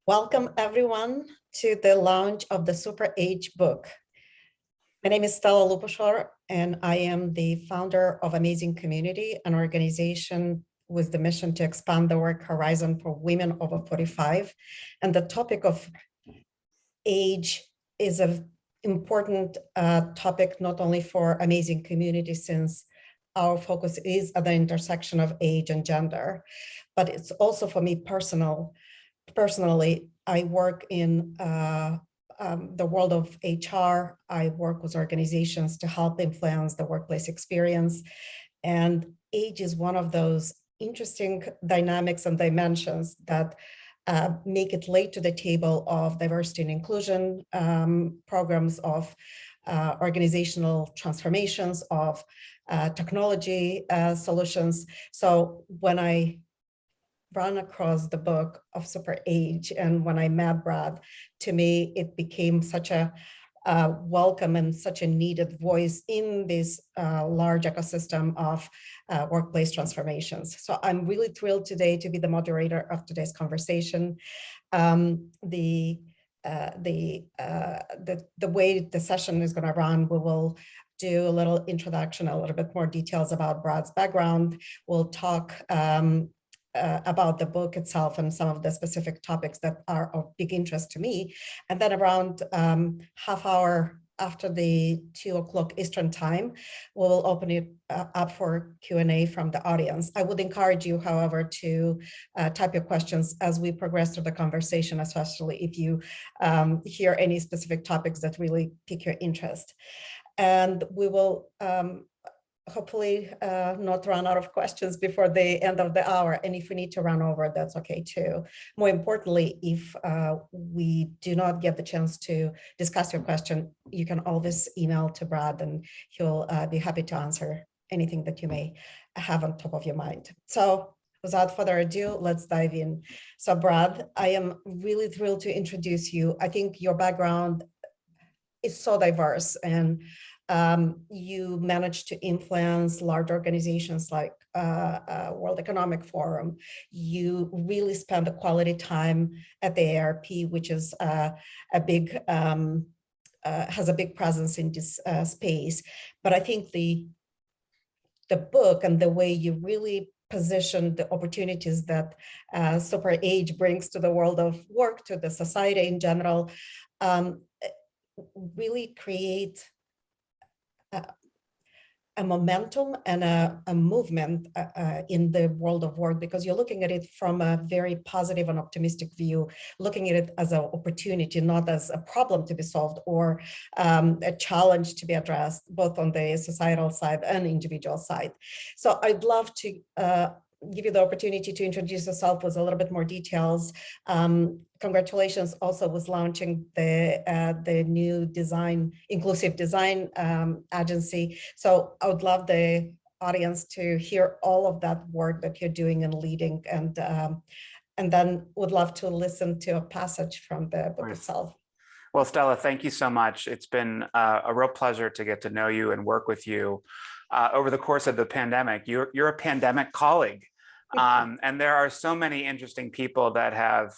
Welcome everyone to the launch of the Super Age book. My name is Stella Luposhor, and I am the founder of Amazing Community, an organization with the mission to expand the work horizon for women over 45. And the topic of age is an important topic, not only for Amazing Community, since our focus is at the intersection of age and gender, but it's also for me personally. I work in the world of HR. I work with organizations to help influence the workplace experience. And age is one of those interesting dynamics and dimensions that make it late to the table of diversity and inclusion programs, of organizational transformations, of technology solutions. So when I ran across the book of Super Age, and when I met Brad, to me, it became such a welcome and such a needed voice in this large ecosystem of workplace transformations. So I'm really thrilled today to be the moderator of today's conversation. The way the session is going to run, we will do a little introduction, a little bit more details about Brad's background. We'll talk about the book itself and some of the specific topics that are of big interest to me. And then around half hour after the 2 o'clock Eastern time, we'll open it up for Q&A from the audience. I would encourage you, however, to type your questions as we progress through the conversation, especially if you hear any specific topics that really pique your interest. And we will hopefully not run out of questions before the end of the hour. And if we need to run over, that's okay too. More importantly, if we do not get the chance to discuss your question, you can always email to Brad and he'll be happy to answer anything that you may have on top of your mind. So without further ado, let's dive in. So Brad, I am really thrilled to introduce you. I think your background is so diverse, and you managed to influence large organizations like World Economic Forum. You really spend a quality time at the ARP, which is a big has a big presence in this space. But I think the book and the way you really position the opportunities that Super Age brings to the world of work, to the society in general, really create a momentum and a movement in the world of work, because you're looking at it from a very positive and optimistic view, looking at it as an opportunity, not as a problem to be solved or a challenge to be addressed, both on the societal side and individual side. So I'd love to give you the opportunity to introduce yourself with a little bit more details. Congratulations also with launching the new inclusive design agency. So I would love the audience to hear all of that work that you're doing and leading, and then would love to listen to a passage from the book itself. Well, Stella, thank you so much. It's been a real pleasure to get to know you and work with you over the course of the pandemic. You're a pandemic colleague. And there are so many interesting people that have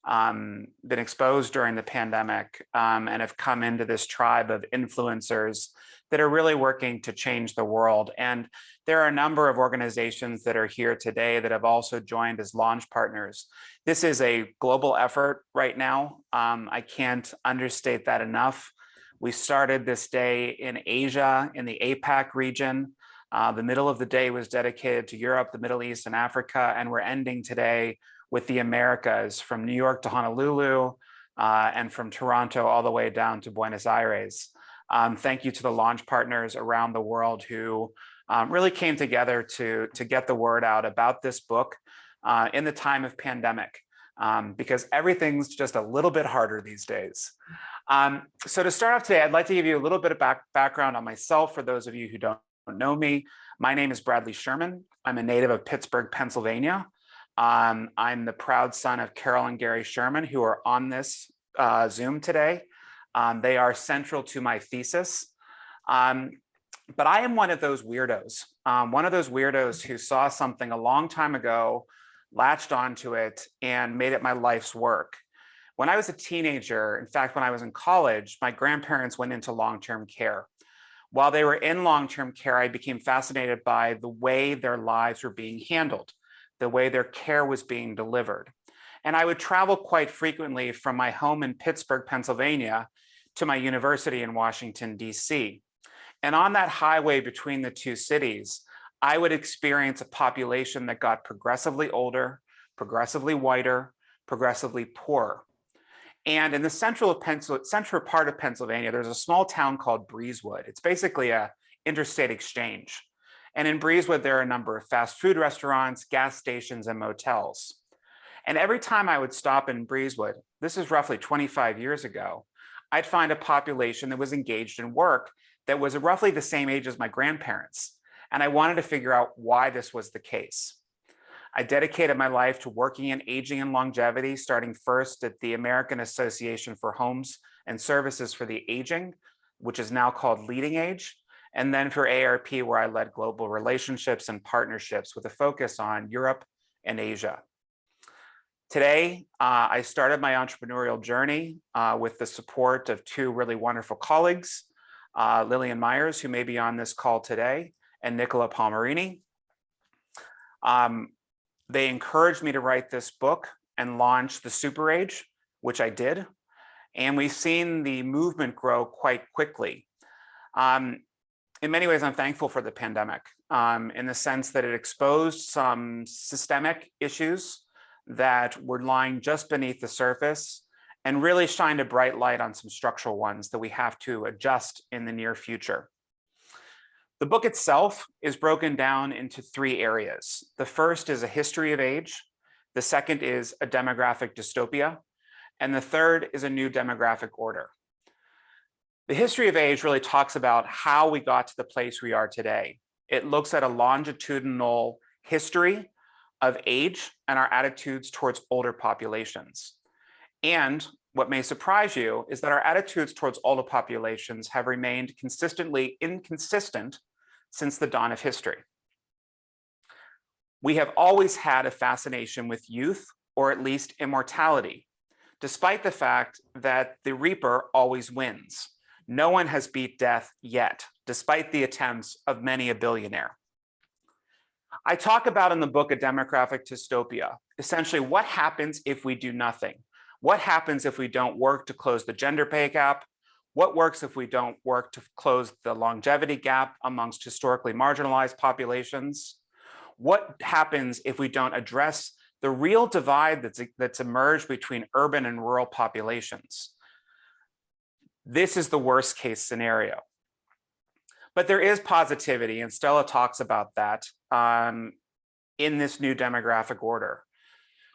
been exposed during the pandemic and have come into this tribe of influencers that are really working to change the world. And there are a number of organizations that are here today that have also joined as launch partners. This is a global effort right now. I can't understate that enough. We started this day in Asia, in the APAC region. The middle of the day was dedicated to Europe, the Middle East, and Africa, and we're ending today with the Americas, from New York to Honolulu, and from Toronto all the way down to Buenos Aires. Thank you to the launch partners around the world who really came together to get the word out about this book in the time of pandemic, because everything's just a little bit harder these days. So to start off today, I'd like to give you a little bit of background on myself for those of you who don't know me. My name is Bradley Sherman. I'm a native of Pittsburgh, Pennsylvania. I'm the proud son of Carol and Gary Sherman, who are on this Zoom today. They are central to my thesis. But I am one of those weirdos who saw something a long time ago, latched onto it, and made it my life's work. When I was a teenager, in fact, when I was in college, my grandparents went into long-term care. While they were in long-term care, I became fascinated by the way their lives were being handled, the way their care was being delivered. And I would travel quite frequently from my home in Pittsburgh, Pennsylvania, to my university in Washington, D.C. And on that highway between the two cities, I would experience a population that got progressively older, progressively whiter, progressively poorer. And in the central part of Pennsylvania, there's a small town called Breezewood. It's basically a interstate exchange. And in Breezewood, there are a number of fast food restaurants, gas stations, and motels. And every time I would stop in Breezewood, this is roughly 25 years ago, I'd find a population that was engaged in work that was roughly the same age as my grandparents. And I wanted to figure out why this was the case. I dedicated my life to working in aging and longevity, starting first at the American Association for Homes and Services for the Aging, which is now called Leading Age, and then for ARP, where I led global relationships and partnerships with a focus on Europe and Asia. Today, I started my entrepreneurial journey with the support of two really wonderful colleagues, Lillian Myers, who may be on this call today, and Nicola Palmerini. They encouraged me to write this book and launch the Super Age, which I did. And we've seen the movement grow quite quickly. In many ways, I'm thankful for the pandemic in the sense that it exposed some systemic issues that were lying just beneath the surface and really shined a bright light on some structural ones that we have to adjust in the near future. The book itself is broken down into three areas. The first is a history of age. The second is a demographic dystopia. And the third is a new demographic order. The history of age really talks about how we got to the place we are today. It looks at a longitudinal history of age and our attitudes towards older populations. And what may surprise you is that our attitudes towards older populations have remained consistently inconsistent since the dawn of history. We have always had a fascination with youth, or at least immortality, despite the fact that the reaper always wins. No one has beat death yet, despite the attempts of many a billionaire. I talk about in the book a demographic dystopia, essentially what happens if we do nothing? What happens if we don't work to close the gender pay gap? What works if we don't work to close the longevity gap amongst historically marginalized populations? What happens if we don't address the real divide that's emerged between urban and rural populations? This is the worst case scenario. But there is positivity, and Stella talks about that in this new demographic order.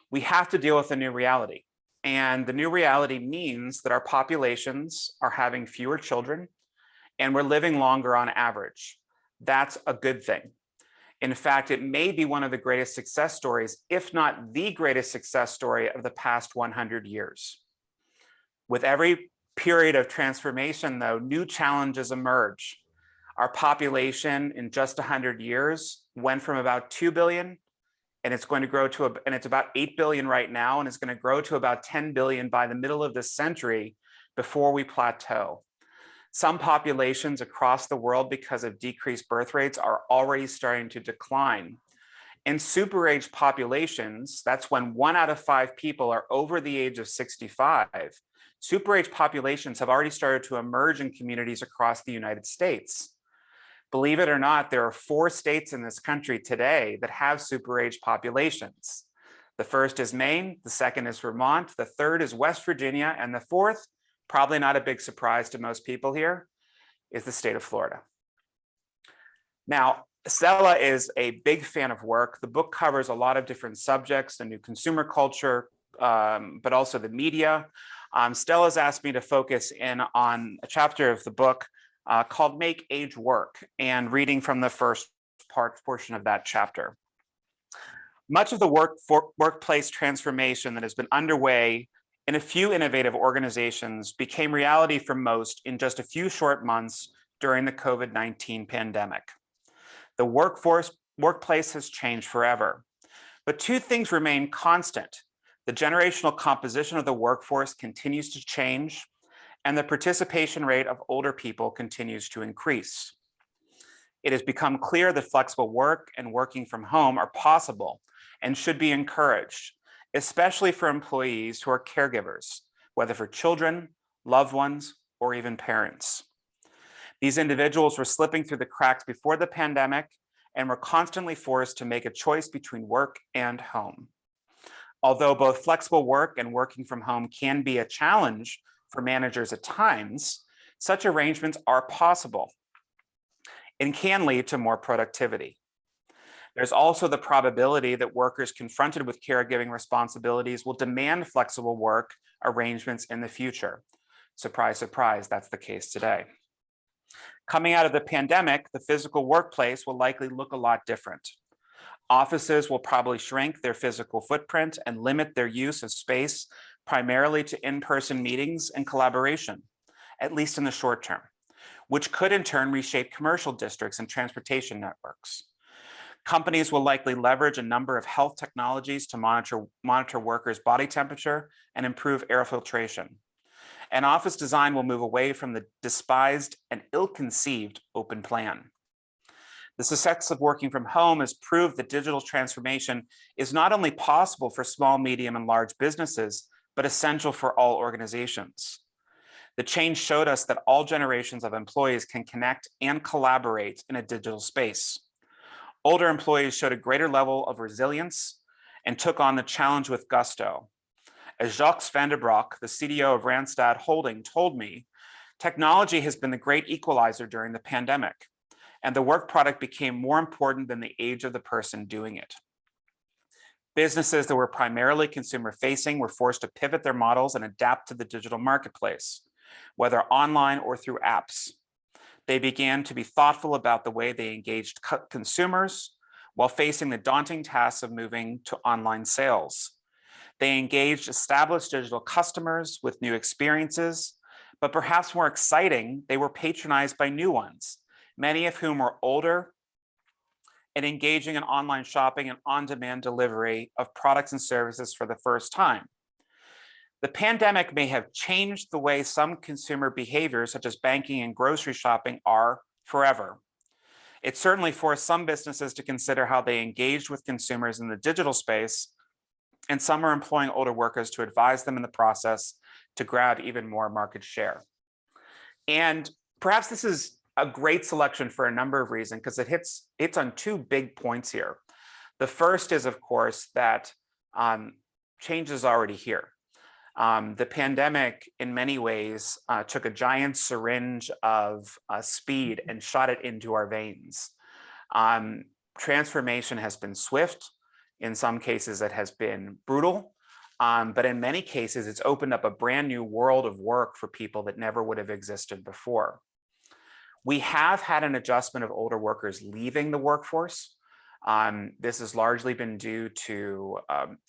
We have to deal with a new reality. And the new reality means that our populations are having fewer children and we're living longer on average. That's a good thing. In fact, it may be one of the greatest success stories, if not the greatest success story of the past 100 years. With every period of transformation, though, new challenges emerge. Our population in just 100 years went from about 2 billion and it's going to grow to, and it's about 8 billion right now, and it's going to grow to about 10 billion by the middle of this century before we plateau. Some populations across the world, because of decreased birth rates, are already starting to decline. In super age populations, that's when 1 out of 5 people are over the age of 65. Super age populations have already started to emerge in communities across the United States. Believe it or not, there are 4 states in this country today that have super age populations. The first is Maine, the second is Vermont, the third is West Virginia, and the fourth, probably not a big surprise to most people here, is the state of Florida. Now, Stella is a big fan of work. The book covers a lot of different subjects, the new consumer culture, but also the media. Stella's asked me to focus in on a chapter of the book called Make Age Work, and reading from the first portion of that chapter. Much of the workplace transformation that has been underway in a few innovative organizations became reality for most in just a few short months during the COVID-19 pandemic. The workplace has changed forever, but 2 things remain constant: The generational composition of the workforce continues to change, and the participation rate of older people continues to increase. It has become clear that flexible work and working from home are possible and should be encouraged, especially for employees who are caregivers, whether for children, loved ones, or even parents. These individuals were slipping through the cracks before the pandemic and were constantly forced to make a choice between work and home. Although both flexible work and working from home can be a challenge for managers at times, such arrangements are possible and can lead to more productivity. There's also the probability that workers confronted with caregiving responsibilities will demand flexible work arrangements in the future. Surprise, surprise, that's the case today. Coming out of the pandemic, the physical workplace will likely look a lot different. Offices will probably shrink their physical footprint and limit their use of space primarily to in-person meetings and collaboration, at least in the short term, which could in turn reshape commercial districts and transportation networks. Companies will likely leverage a number of health technologies to monitor workers' body temperature and improve air filtration. And office design will move away from the despised and ill-conceived open plan. The success of working from home has proved that digital transformation is not only possible for small, medium, and large businesses, but essential for all organizations. The change showed us that all generations of employees can connect and collaborate in a digital space. Older employees showed a greater level of resilience and took on the challenge with gusto. As Jacques van der Broek, the CDO of Randstad Holding, told me, technology has been the great equalizer during the pandemic, and the work product became more important than the age of the person doing it. Businesses that were primarily consumer-facing were forced to pivot their models and adapt to the digital marketplace, whether online or through apps. They began to be thoughtful about the way they engaged consumers while facing the daunting tasks of moving to online sales. They engaged established digital customers with new experiences, but perhaps more exciting, they were patronized by new ones, many of whom were older and engaging in online shopping and on-demand delivery of products and services for the first time. The pandemic may have changed the way some consumer behaviors, such as banking and grocery shopping, are forever. It certainly forced some businesses to consider how they engaged with consumers in the digital space, and some are employing older workers to advise them in the process to grab even more market share. And perhaps this is a great selection for a number of reasons because it hits on two big points here. The first is, of course, that change is already here. The pandemic, in many ways, took a giant syringe of speed and shot it into our veins. Transformation has been swift. In some cases, it has been brutal. But in many cases, it's opened up a brand new world of work for people that never would have existed before. We have had an adjustment of older workers leaving the workforce. This has largely been due to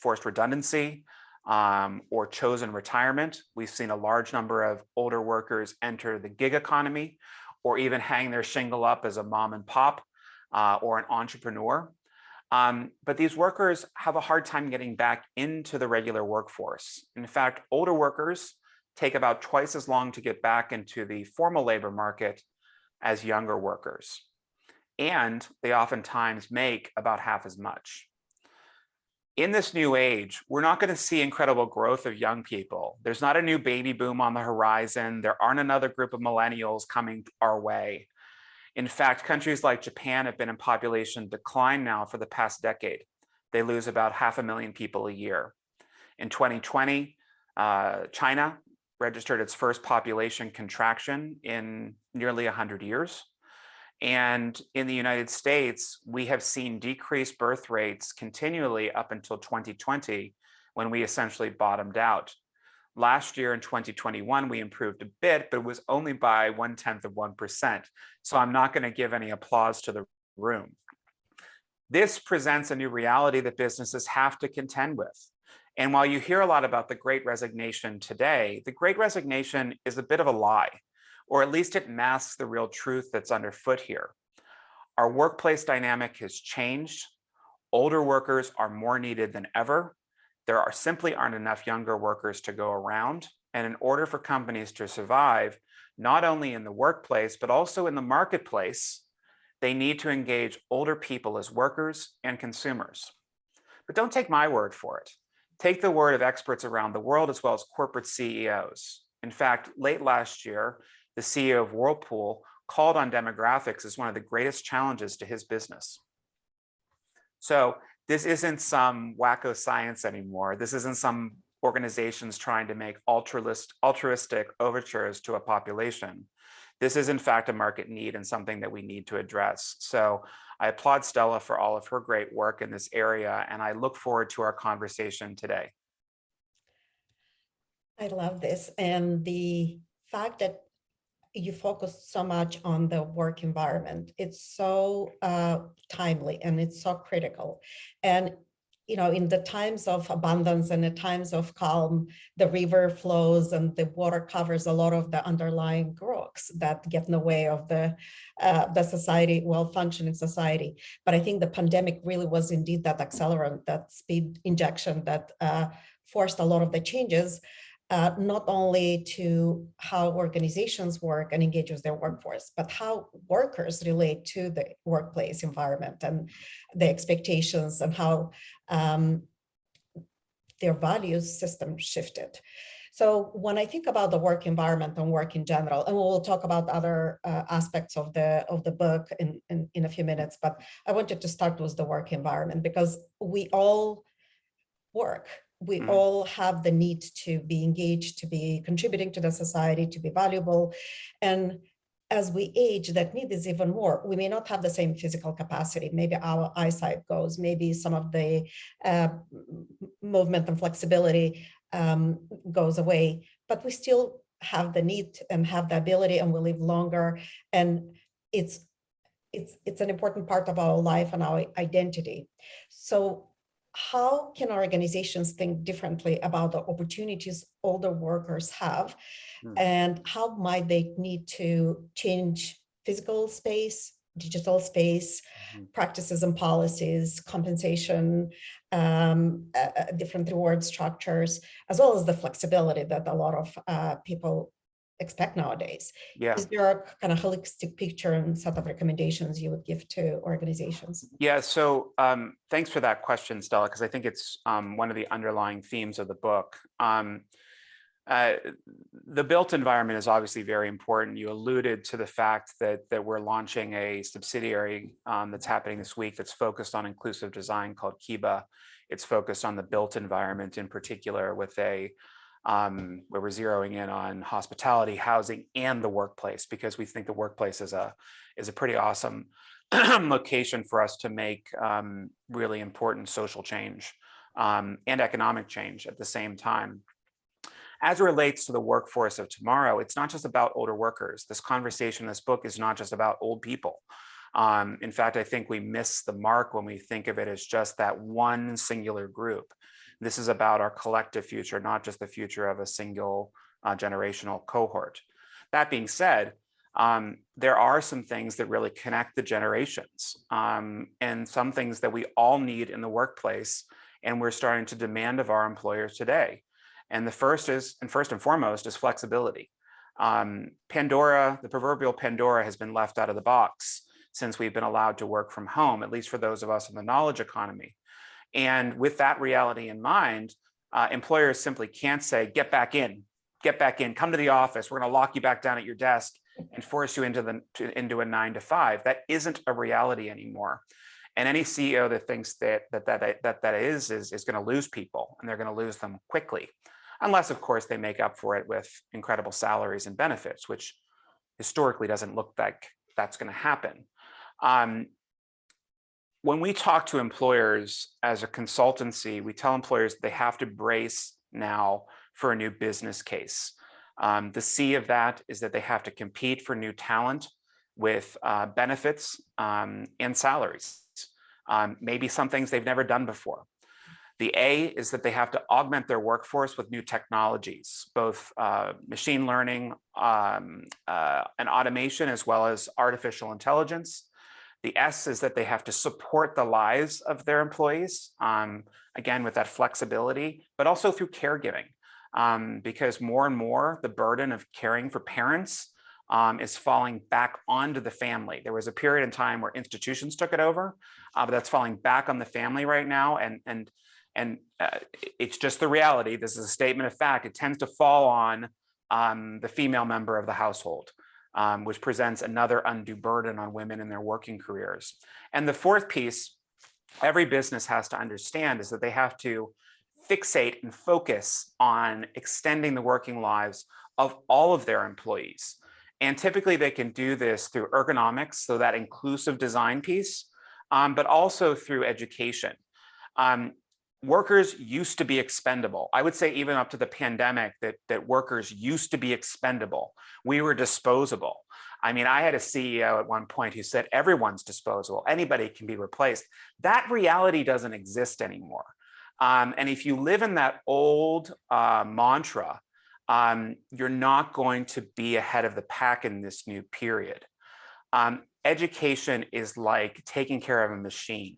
forced redundancy or chosen retirement. We've seen a large number of older workers enter the gig economy or even hang their shingle up as a mom and pop or an entrepreneur. But these workers have a hard time getting back into the regular workforce. In fact, older workers take about twice as long to get back into the formal labor market as younger workers. And they oftentimes make about half as much. In this new age, we're not going to see incredible growth of young people. There's not a new baby boom on the horizon. There aren't another group of millennials coming our way. In fact, countries like Japan have been in population decline now for the past decade. They lose about 500,000 people a year. In 2020, China registered its first population contraction in nearly 100 years. And in the United States, we have seen decreased birth rates continually up until 2020, when we essentially bottomed out. Last year in 2021, we improved a bit, but it was only by 0.1%. So I'm not going to give any applause to the room. This presents a new reality that businesses have to contend with. And while you hear a lot about the Great Resignation today, the Great Resignation is a bit of a lie, or at least it masks the real truth that's underfoot here. Our workplace dynamic has changed. Older workers are more needed than ever, There simply aren't enough younger workers to go around. And in order for companies to survive, not only in the workplace, but also in the marketplace, they need to engage older people as workers and consumers. But don't take my word for it. Take the word of experts around the world as well as corporate CEOs. In fact, late last year, the CEO of Whirlpool called on demographics as one of the greatest challenges to his business. So this isn't some wacko science anymore. This isn't some organizations trying to make altruistic overtures to a population. This is in fact a market need and something that we need to address. So I applaud Stella for all of her great work in this area, and I look forward to our conversation today. I love this. And the fact that you focus so much on the work environment, it's so timely and it's so critical. And in the times of abundance and the times of calm, the river flows and the water covers a lot of the underlying rocks that get in the way of the society, well-functioning society. But I think the pandemic really was indeed that accelerant, that speed injection that forced a lot of the changes, not only to how organizations work and engage with their workforce, but how workers relate to the workplace environment and the expectations and how their values system shifted. So when I think about the work environment and work in general, and we'll talk about other aspects of the book in a few minutes, but I wanted to start with the work environment because we all work. We all have the need to be engaged, to be contributing to the society, to be valuable. And as we age, that need is even more. We may not have the same physical capacity. Maybe our eyesight goes, maybe some of the movement and flexibility goes away, but we still have the need and have the ability, and we live longer. And it's an important part of our life and our identity. So how can organizations think differently about the opportunities older workers have, and how might they need to change physical space, digital space, practices and policies, compensation, different reward structures, as well as the flexibility that a lot of people expect nowadays? Yeah. Is there a kind of holistic picture and set of recommendations you would give to organizations? Yeah, so thanks for that question, Stella, because I think it's one of the underlying themes of the book. The built environment is obviously very important. You alluded to the fact that we're launching a subsidiary that's happening this week that's focused on inclusive design called Kiba. It's focused on the built environment in particular, with where we're zeroing in on hospitality, housing, and the workplace, because we think the workplace is a pretty awesome location for us to make really important social change and economic change at the same time. As it relates to the workforce of tomorrow, it's not just about older workers. This conversation, this book is not just about old people. In fact, I think we miss the mark when we think of it as just that one singular group. This is about our collective future, not just the future of a single generational cohort. That being said, there are some things that really connect the generations, and some things that we all need in the workplace, and we're starting to demand of our employers today. And the first and foremost is flexibility. Pandora, the proverbial Pandora, has been left out of the box since we've been allowed to work from home, at least for those of us in the knowledge economy. And with that reality in mind, employers simply can't say, get back in, come to the office, we're going to lock you back down at your desk and force you into a 9 to 5. That isn't a reality anymore. And any CEO that thinks that is going to lose people, and they're going to lose them quickly, unless, of course, they make up for it with incredible salaries and benefits, which historically doesn't look like that's going to happen. When we talk to employers as a consultancy, we tell employers they have to brace now for a new business case. The C of that is that they have to compete for new talent with benefits and salaries, maybe some things they've never done before. The A is that they have to augment their workforce with new technologies, both machine learning and automation, as well as artificial intelligence. The S is that they have to support the lives of their employees, again, with that flexibility, but also through caregiving, because more and more the burden of caring for parents is falling back onto the family. There was a period in time where institutions took it over, but that's falling back on the family right now. And it's just the reality. This is a statement of fact. It tends to fall on the female member of the household, which presents another undue burden on women in their working careers. And the fourth piece every business has to understand is that they have to fixate and focus on extending the working lives of all of their employees. And typically they can do this through ergonomics, so that inclusive design piece, but also through education. Workers used to be expendable. I would say even up to the pandemic that workers used to be expendable. We were disposable. I mean, I had a CEO at one point who said everyone's disposable. Anybody can be replaced. That reality doesn't exist anymore. And if you live in that old mantra, you're not going to be ahead of the pack in this new period. Education is like taking care of a machine.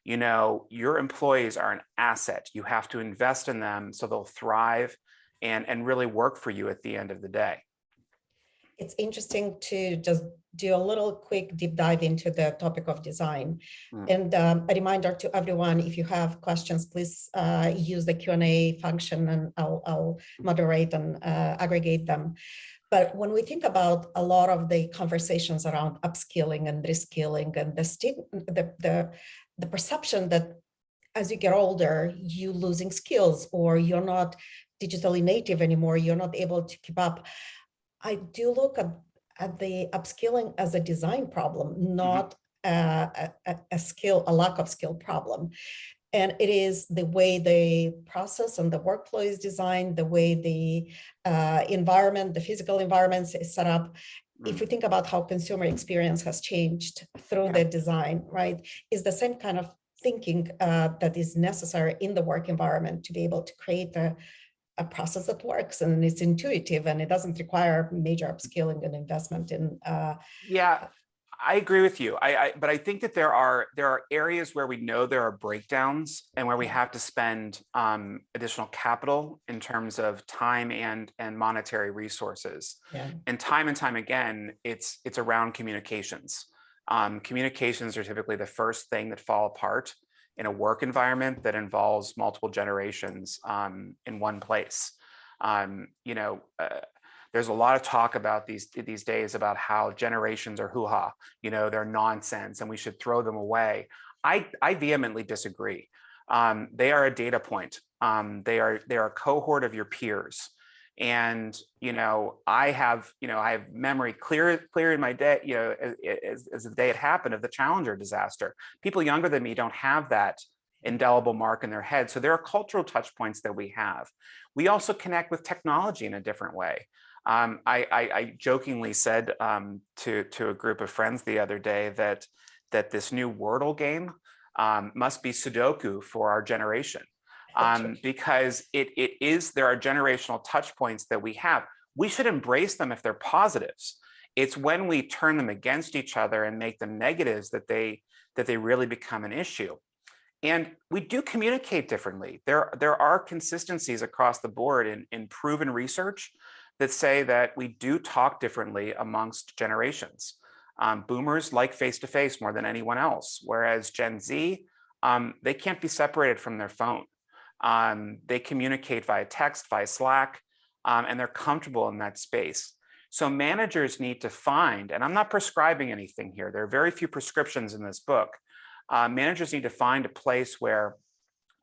You know, your employees are an asset. You have to invest in them so they'll thrive and really work for you at the end of the day. It's interesting to just do a little quick deep dive into the topic of design. And a reminder to everyone, if you have questions, please use the Q&A function and I'll moderate and aggregate them. But when we think about a lot of the conversations around upskilling and reskilling and the perception that as you get older, you're losing skills or you're not digitally native anymore, you're not able to keep up. I do look at the upskilling as a design problem, not a lack of skill problem. And it is the way the process and the workflow is designed, the way the environment, the physical environment is set up. If we think about how consumer experience has changed through the design, right, is the same kind of thinking that is necessary in the work environment to be able to create a process that works and it's intuitive and it doesn't require major upskilling and investment in. Yeah, I agree with you. But I think that there are areas where we know there are breakdowns and where we have to spend additional capital in terms of time and monetary resources. Yeah. And time again, it's around communications. Communications are typically the first thing that fall apart in a work environment that involves multiple generations in one place. There's a lot of talk about these days about how generations are hoo-ha, they're nonsense and we should throw them away. I vehemently disagree. They are a data point. They are a cohort of your peers. And, I have memory clear in my day, as the day it happened of the Challenger disaster. People younger than me don't have that indelible mark in their head. So there are cultural touch points that we have. We also connect with technology in a different way. I jokingly said to a group of friends the other day that this new Wordle game must be Sudoku for our generation. Because there are generational touch points that we have. We should embrace them if they're positives. It's when we turn them against each other and make them negatives that they really become an issue. And we do communicate differently. There are consistencies across the board in proven research that say that we do talk differently amongst generations. Boomers like face-to-face more than anyone else, whereas Gen Z, they can't be separated from their phone. They communicate via text, via Slack, and they're comfortable in that space. So managers need to find, and I'm not prescribing anything here, there are very few prescriptions in this book. Managers need to find a place where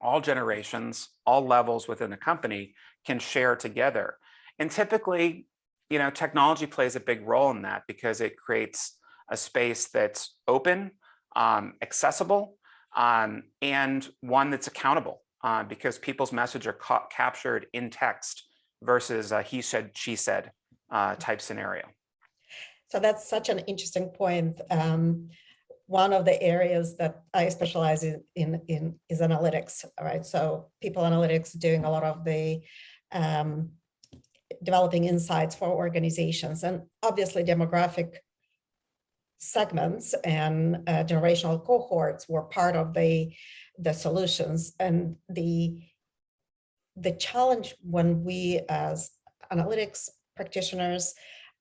all generations, all levels within the company can share together. And typically, technology plays a big role in that because it creates a space that's open, accessible, and one that's accountable. Because people's messages are captured in text versus a he said, she said type scenario. So that's such an interesting point. One of the areas that I specialize in is analytics, right? So people analytics doing a lot of the developing insights for organizations, and obviously demographic segments and generational cohorts were part of the solutions. And the challenge when we as analytics practitioners,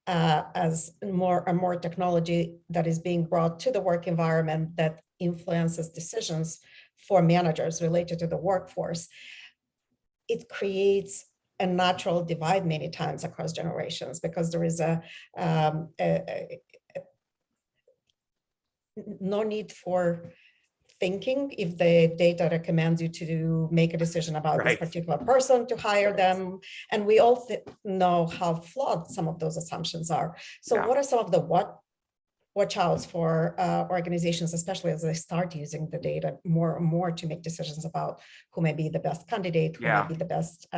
as more and more technology that is being brought to the work environment that influences decisions for managers related to the workforce, it creates a natural divide many times across generations, because there is no need for thinking if the data recommends you to make a decision about this Right. particular person, to hire them. And we all know how flawed some of those assumptions are. So Yeah. what are some of the watch outs for organizations, especially as they start using the data more and more to make decisions about who may be the best candidate, who may Yeah. be the best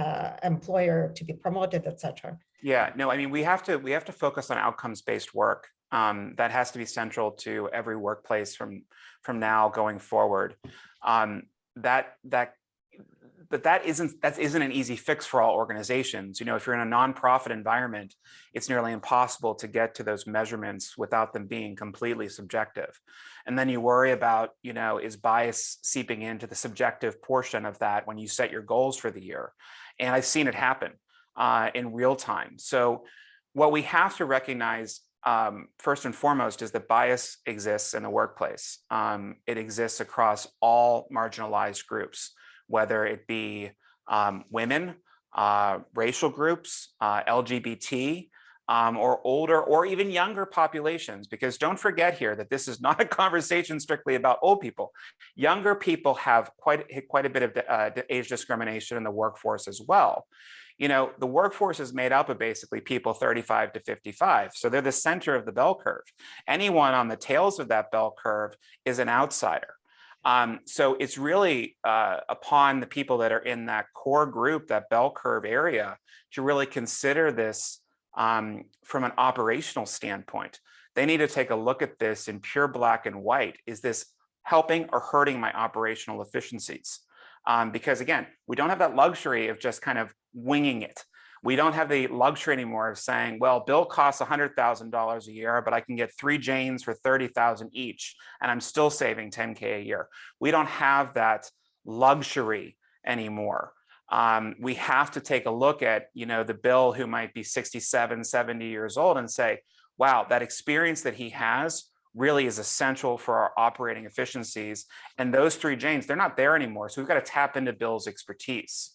employer to be promoted, et cetera? Yeah, no, I mean, we have to focus on outcomes-based work. That has to be central to every workplace from now going forward. That isn't an easy fix for all organizations. You know, if you're in a nonprofit environment, it's nearly impossible to get to those measurements without them being completely subjective. And then you worry about, you know, is bias seeping into the subjective portion of that when you set your goals for the year? And I've seen it happen in real time. So what we have to recognize first and foremost is that bias exists in the workplace. It exists across all marginalized groups, whether it be women, racial groups, LGBT, or older or even younger populations, because don't forget here that this is not a conversation strictly about old people. Younger people have quite a bit of age discrimination in the workforce as well. You know, the workforce is made up of basically people 35 to 55. So they're the center of the bell curve. Anyone on the tails of that bell curve is an outsider. So it's really upon the people that are in that core group, that bell curve area, to really consider this from an operational standpoint. They need to take a look at this in pure black and white. Is this helping or hurting my operational efficiencies? Because again, we don't have that luxury of just kind of winging it. We don't have the luxury anymore of saying, well, Bill costs $100,000 a year, but I can get 3 Janes for 30,000 each, and I'm still saving 10K a year. We don't have that luxury anymore. We have to take a look at, you know, the Bill who might be 67, 70 years old and say, wow, that experience that he has really is essential for our operating efficiencies. And those 3 Janes, they're not there anymore. So we've got to tap into Bill's expertise.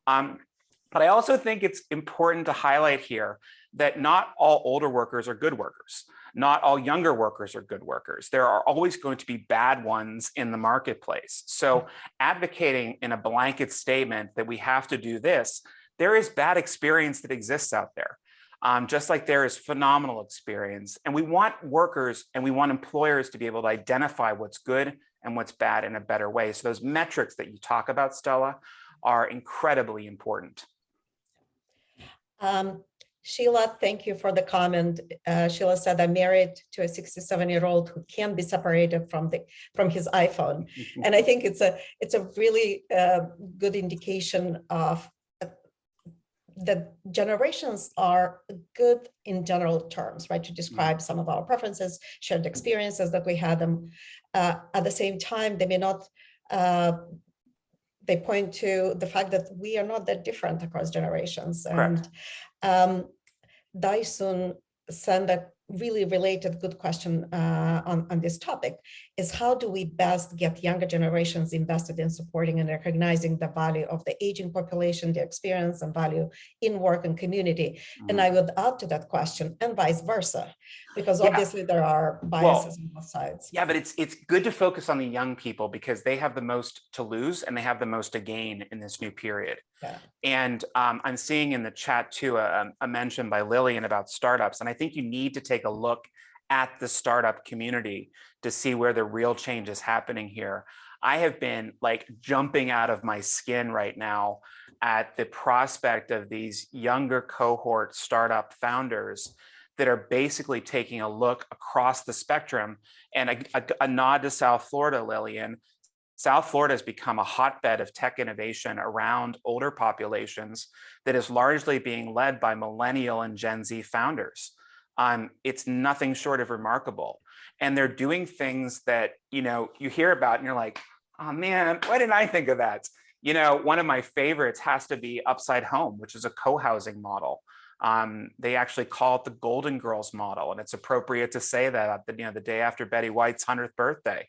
But I also think it's important to highlight here that not all older workers are good workers. Not all younger workers are good workers. There are always going to be bad ones in the marketplace. So advocating in a blanket statement that we have to do this, there is bad experience that exists out there. Just like there is phenomenal experience. And we want workers and we want employers to be able to identify what's good and what's bad in a better way. So those metrics that you talk about, Stella, are incredibly important. Sheila, thank you for the comment. Sheila said, I'm married to a 67-year-old who can't be separated from his iPhone. And I think it's a really good indication of that generations are good in general terms, right? To describe some of our preferences, shared experiences that we had them. At the same time, they may not, they point to the fact that we are not that different across generations. Correct. And Daisun sent a really related good question on this topic, is how do we best get younger generations invested in supporting and recognizing the value of the aging population, the experience and value in work and community? And I would add to that question, and vice versa, because obviously there are biases on both sides. Yeah, but it's good to focus on the young people because they have the most to lose and they have the most to gain in this new period. Yeah. And I'm seeing in the chat too a mention by Lillian about startups. And I think you need to take a look at the startup community to see where the real change is happening here. I have been like jumping out of my skin right now at the prospect of these younger cohort startup founders that are basically taking a look across the spectrum. And a nod to South Florida, Lillian. South Florida has become a hotbed of tech innovation around older populations that is largely being led by millennial and Gen Z founders. It's nothing short of remarkable. And they're doing things that, you hear about and you're like, oh man, why didn't I think of that? One of my favorites has to be Upside Home, which is a co-housing model. They actually call it the Golden Girls model, and it's appropriate to say that the day after Betty White's 100th birthday,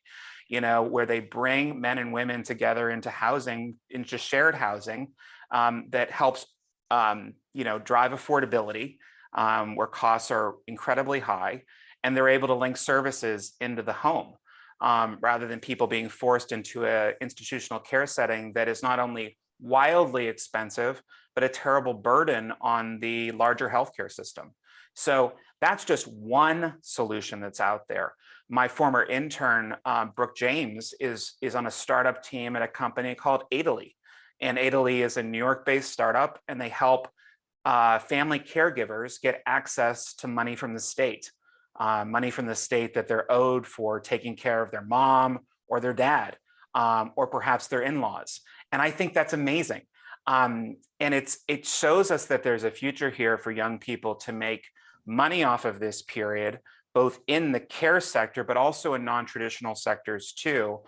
where they bring men and women together into housing, into shared housing, that helps, drive affordability, where costs are incredibly high, and they're able to link services into the home, rather than people being forced into an institutional care setting that is not only wildly expensive, but a terrible burden on the larger healthcare system. So that's just one solution that's out there. My former intern, Brooke James, is on a startup team at a company called Italy. And Italy is a New York-based startup, and they help family caregivers get access to money from the state that they're owed for taking care of their mom or their dad, or perhaps their in-laws. And I think that's amazing. And it shows us that there's a future here for young people to make money off of this period, both in the care sector, but also in non-traditional sectors too,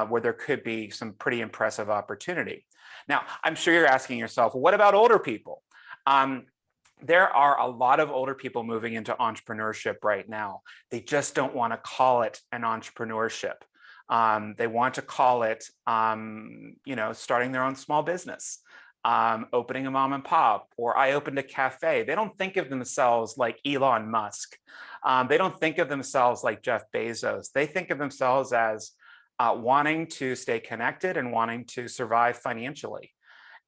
where there could be some pretty impressive opportunity. Now, I'm sure you're asking yourself, what about older people? There are a lot of older people moving into entrepreneurship right now. They just don't want to call it an entrepreneurship. They want to call it, starting their own small business, opening a mom and pop, or I opened a cafe. They don't think of themselves like Elon Musk. They don't think of themselves like Jeff Bezos. They think of themselves as wanting to stay connected and wanting to survive financially.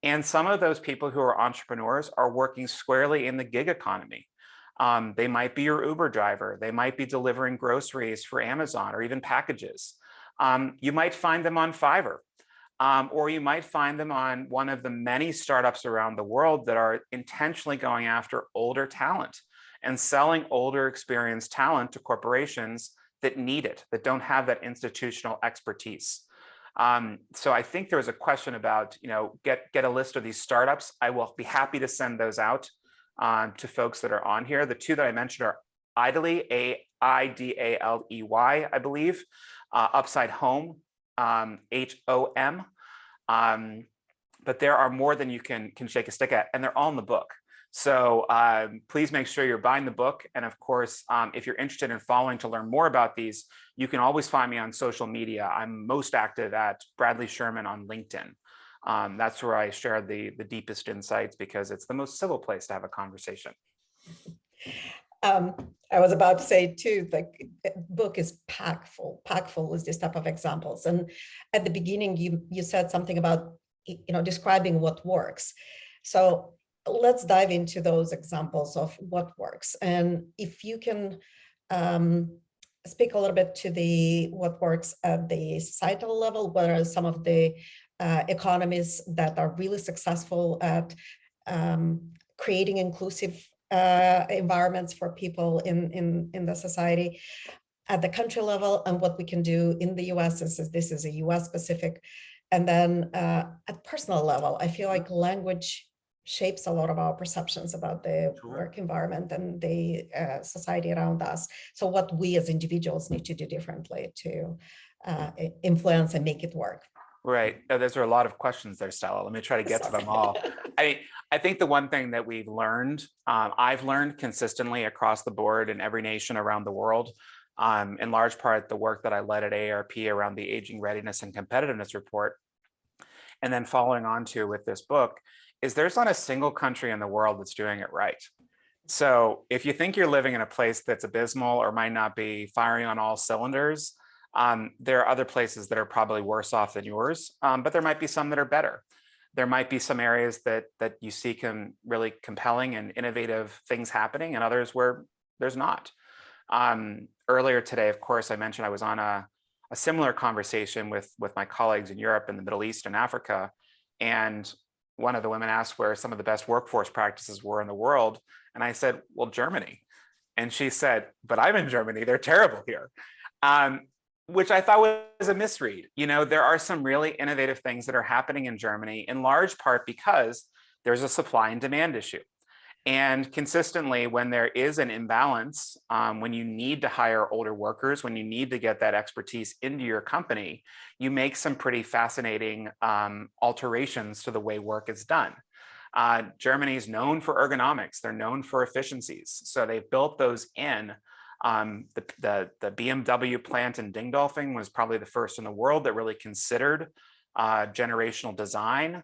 And some of those people who are entrepreneurs are working squarely in the gig economy. They might be your Uber driver. They might be delivering groceries for Amazon or even packages. You might find them on Fiverr, or you might find them on one of the many startups around the world that are intentionally going after older talent and selling older experienced talent to corporations that need it, that don't have that institutional expertise. So I think there was a question about, get a list of these startups. I will be happy to send those out to folks that are on here. The two that I mentioned are Idly, Aidaley, I believe, Upside Home, HOM. But there are more than you can shake a stick at, and they're all in the book. So please make sure you're buying the book. And of course, if you're interested in following to learn more about these, you can always find me on social media. I'm most active at Bradley Sherman on LinkedIn. That's where I share the deepest insights, because it's the most civil place to have a conversation. I was about to say too, the book is packed full with this type of examples. And at the beginning, you said something about, describing what works. So let's dive into those examples of what works. And if you can speak a little bit to what works at the societal level, what are some of the economies that are really successful at creating inclusive environments for people in the society at the country level, and what we can do in the US, since this is a US specific. And then at personal level, I feel like language shapes a lot of our perceptions about the work environment and the society around us. So what we as individuals need to do differently to influence and make it work. Right. Those are a lot of questions there, Stella. Let me try to get to them all. I think the one thing that we've learned, I've learned consistently across the board in every nation around the world, in large part the work that I led at AARP around the Aging Readiness and Competitiveness Report, and then following on to with this book, is there's not a single country in the world that's doing it right. So if you think you're living in a place that's abysmal or might not be firing on all cylinders, there are other places that are probably worse off than yours, but there might be some that are better. There might be some areas that you see really compelling and innovative things happening, and others where there's not. Earlier today, of course, I mentioned I was on a similar conversation with my colleagues in Europe and the Middle East and Africa, and one of the women asked where some of the best workforce practices were in the world, and I said, well, Germany. And she said, but I'm in Germany, they're terrible here. Which I thought was a misread. There are some really innovative things that are happening in Germany, in large part because there's a supply and demand issue. And consistently, when there is an imbalance, when you need to hire older workers, when you need to get that expertise into your company, you make some pretty fascinating alterations to the way work is done. Germany is known for ergonomics. They're known for efficiencies. So they've built those in. The BMW plant in Dingolfing was probably the first in the world that really considered generational design,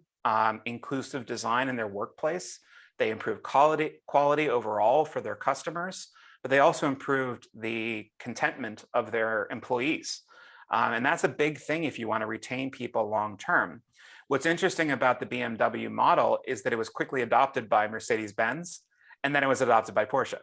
inclusive design in their workplace. They improved quality overall for their customers, but they also improved the contentment of their employees. And that's a big thing if you want to retain people long term. What's interesting about the BMW model is that it was quickly adopted by Mercedes-Benz, and then it was adopted by Porsche.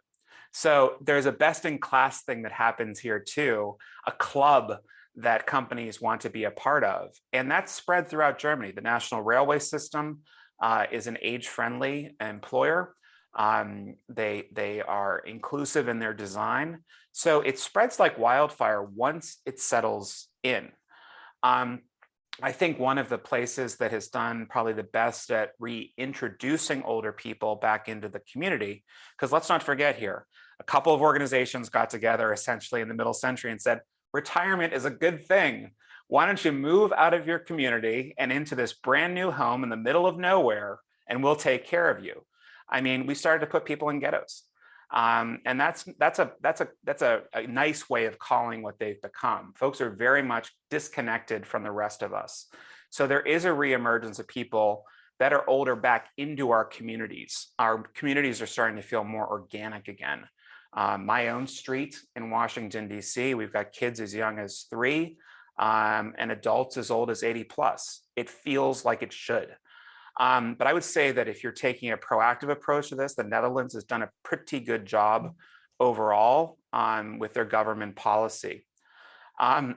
So there's a best in class thing that happens here too, a club that companies want to be a part of. And that's spread throughout Germany. The national railway system is an age-friendly employer. They are inclusive in their design. So it spreads like wildfire once it settles in. I think one of the places that has done probably the best at reintroducing older people back into the community, because let's not forget here, a couple of organizations got together essentially in the middle century and said, retirement is a good thing. Why don't you move out of your community and into this brand new home in the middle of nowhere, and we'll take care of you. I mean, we started to put people in ghettos. And that's a nice way of calling what they've become. Folks are very much disconnected from the rest of us. So there is a reemergence of people that are older back into our communities. Our communities are starting to feel more organic again. My own street in Washington, D.C., we've got kids as young as 3 and adults as old as 80 plus. It feels like it should. But I would say that if you're taking a proactive approach to this, the Netherlands has done a pretty good job overall with their government policy. And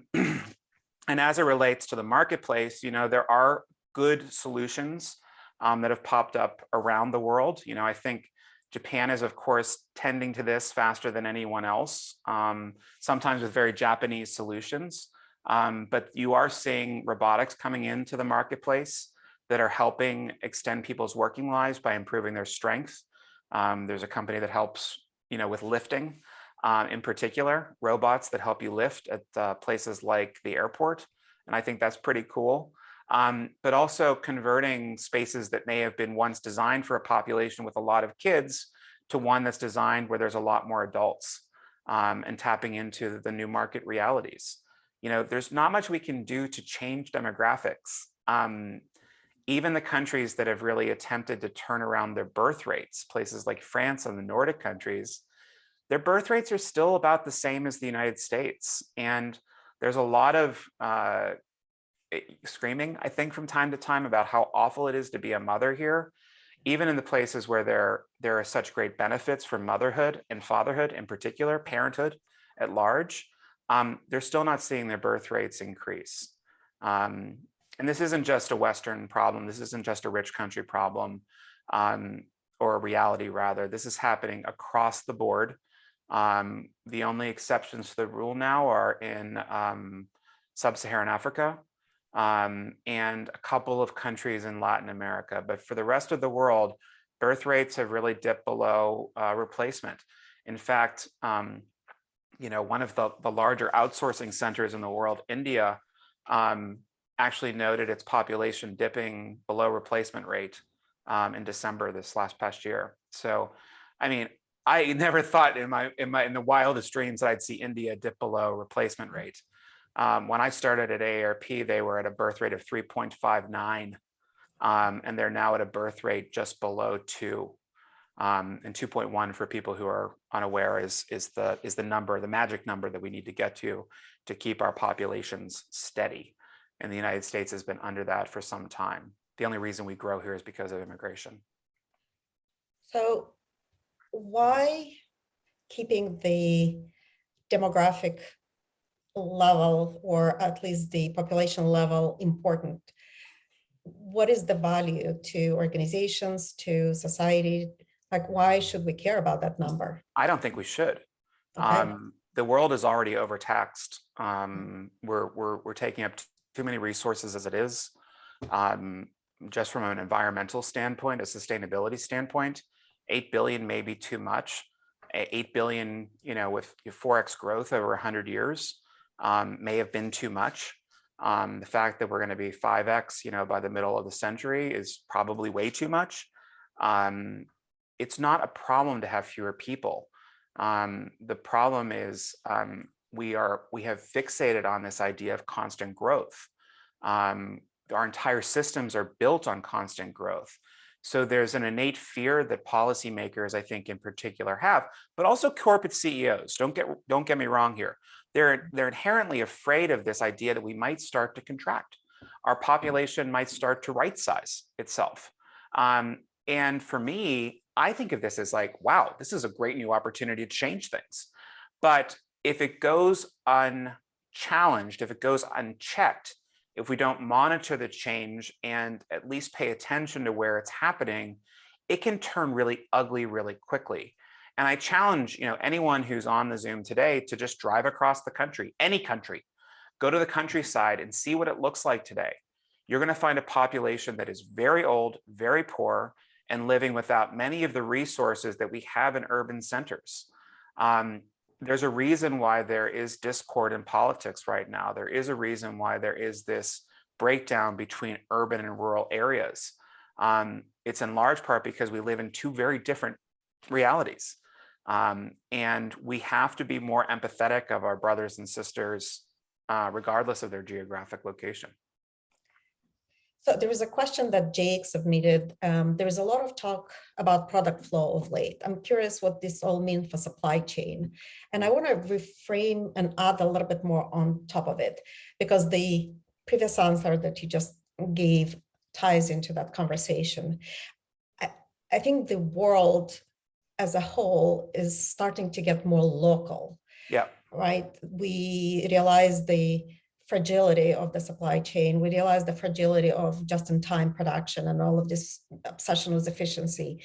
as it relates to the marketplace, you know, there are good solutions that have popped up around the world. You know, I think Japan is, of course, tending to this faster than anyone else, sometimes with very Japanese solutions. But you are seeing robotics coming into the marketplace that are helping extend people's working lives by improving their strength. There's a company that helps, you know, with lifting, in particular, robots that help you lift at places like the airport. And I think that's pretty cool. But also converting spaces that may have been once designed for a population with a lot of kids to one that's designed where there's a lot more adults, and tapping into the new market realities. You know, there's not much we can do to change demographics. Even the countries that have really attempted to turn around their birth rates, places like France and the Nordic countries, their birth rates are still about the same as the United States. And there's a lot of screaming, I think, from time to time about how awful it is to be a mother here. Even in the places where there are such great benefits for motherhood and fatherhood, in particular, parenthood at large, they're still not seeing their birth rates increase. And this isn't just a Western problem. This isn't just a rich country problem, or a reality, rather. This is happening across the board. The only exceptions to the rule now are in sub-Saharan Africa, and a couple of countries in Latin America. But for the rest of the world, birth rates have really dipped below replacement. In fact, you know, one of the larger outsourcing centers in the world, India, actually noted its population dipping below replacement rate in December this past year. So, I mean, I never thought in the wildest dreams that I'd see India dip below replacement rate. When I started at AARP, they were at a birth rate of 3.59, and they're now at a birth rate just below 2. And 2.1, for people who are unaware, is the number, the magic number that we need to get to keep our populations steady. And the United States has been under that for some time. The only reason we grow here is because of immigration. So why keeping the demographic level, or at least the population level, important? What is the value to organizations, to society? Like, why should we care about that number? I don't think we should. Okay. The world is already overtaxed. We're taking up too many resources as it is. Just from an environmental standpoint, a sustainability standpoint, 8 billion may be too much. 8 billion, with 4x growth over 100 years may have been too much. The fact that we're going to be 5x, by the middle of the century is probably way too much. It's not a problem to have fewer people. The problem is we have fixated on this idea of constant growth. Our entire systems are built on constant growth. So there's an innate fear that policymakers, I think in particular, have, but also corporate CEOs. Don't get me wrong here. They're inherently afraid of this idea that we might start to contract. Our population might start to right size itself. And for me, I think of this as like, wow, this is a great new opportunity to change things. But if it goes unchallenged, if it goes unchecked, if we don't monitor the change and at least pay attention to where it's happening, it can turn really ugly really quickly. And I challenge, anyone who's on the Zoom today to just drive across the country, any country, go to the countryside and see what it looks like today. You're going to find a population that is very old, very poor, and living without many of the resources that we have in urban centers. There's a reason why there is discord in politics right now. There is a reason why there is this breakdown between urban and rural areas. It's in large part because we live in two very different realities. And we have to be more empathetic of our brothers and sisters, regardless of their geographic location. So there was a question that Jake submitted. There is a lot of talk about product flow of late. I'm curious what this all means for supply chain. And I want to reframe and add a little bit more on top of it, because the previous answer that you just gave ties into that conversation. I think the world as a whole is starting to get more local. Yeah. Right? We realize the fragility of the supply chain. We realize the fragility of just-in-time production and all of this obsession with efficiency.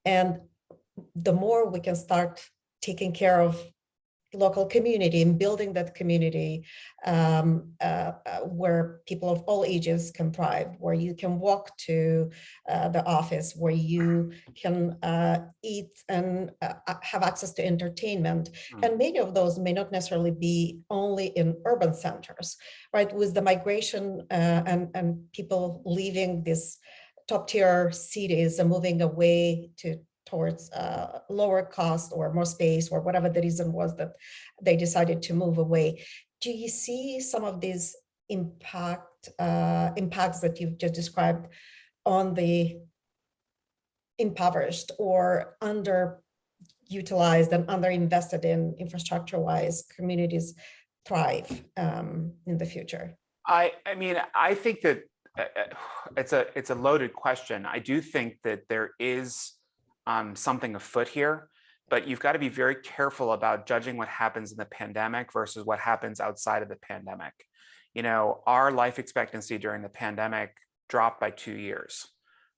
And the more we can start taking care of local community and building that community where people of all ages can thrive, where you can walk to the office, where you can eat and have access to entertainment. And many of those may not necessarily be only in urban centers, right? With the migration and people leaving these top tier cities and moving away towards lower cost or more space, or whatever the reason was that they decided to move away. Do you see some of these impacts that you've just described on the impoverished or underutilized and underinvested in infrastructure-wise communities thrive in the future? I mean, I think that it's a loaded question. I do think that there is something afoot here, but you've got to be very careful about judging what happens in the pandemic versus what happens outside of the pandemic. Our life expectancy during the pandemic dropped by 2 years.